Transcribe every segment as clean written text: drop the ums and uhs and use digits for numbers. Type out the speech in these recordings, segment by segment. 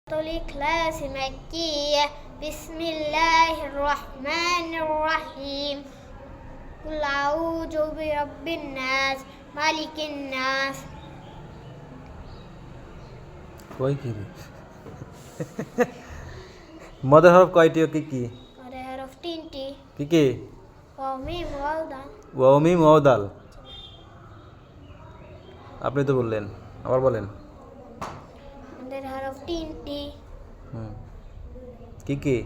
الإخلاص مكية بسم الله الرحمن الرحيم قل أعوذ برب الناس مالك الناس কই কি মদের হরফ কয়টি ও কি কি মদের হরফ তিনটি কি কি ওয়া মিম ওয়াও দাল ওয়া মিম ওয়া দাল আপনি তো বললেন আবার বলেন মদের হরফ তিনটি কি কি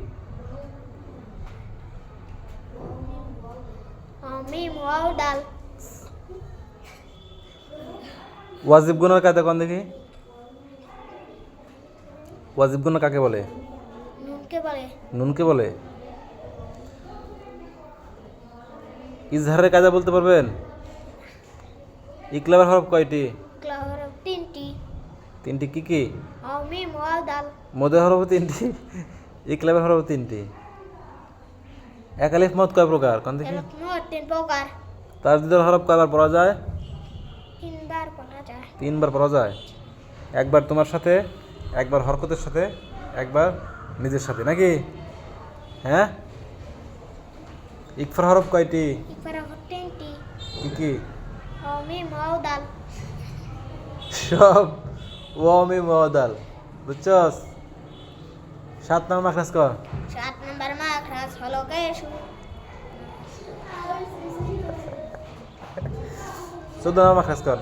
ওয়া মিম ওয়াও দাল ওয়াজিব গুনার কায়দা কোন দেখি ওয়াজিব গুনা কাকে বলে নুনকে বলে ইজহারের কায়দা বলতে পারবেন ইকলাবের হরফ কয়টি ইকলাব হরফ তিনটি কি কি ওয়া মিম ওয়াও দাল মদের হরফ তিনটি ইকলাবের হরফ তিনটি এক আলিফ মদ কয় প্রকার কোন দেখি মোট তিন প্রকার তাজদীদের হরফ কয়বার পড়া যায় তিনবার পড়া যায় তিনবার পড়া যায় একবার তোমার সাথে একবার হরকতের সাথে একবার নিজের সাথে নাকি হ্যাঁ ইকফার হরফ কয়টি ইকফার হরফ তিনটি কি কি ওয়া মিম ওয়াও দাল সব ওয়ামি মদাল বুঝছস 7 নম্বর মাখরাজ কর 7 নম্বর মাখরাজ হলো কেশু 14 নম্বর মাখরাজ কর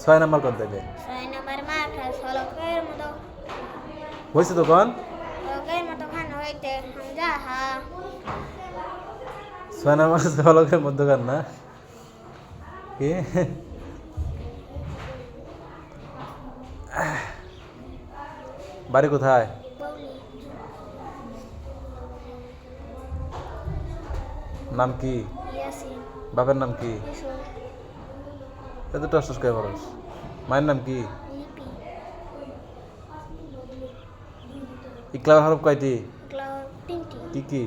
6 নম্বর কর দেবে 6 নম্বর মাখরাজ হলো কের মতো হয়েছে তো কোন লোকের মতো খান হইতে হামজা হা 6 নম্বর হলকের মধ্যকার না কি বাড়ি কোথায় বউলি নাম কি ইয়াসিন বাবার নাম কি ইসুফ এত টস করে বলস মায়ের নাম কি লিপি ইকলাবের হরফ কয়টি ইকলাব তিনটি কি কি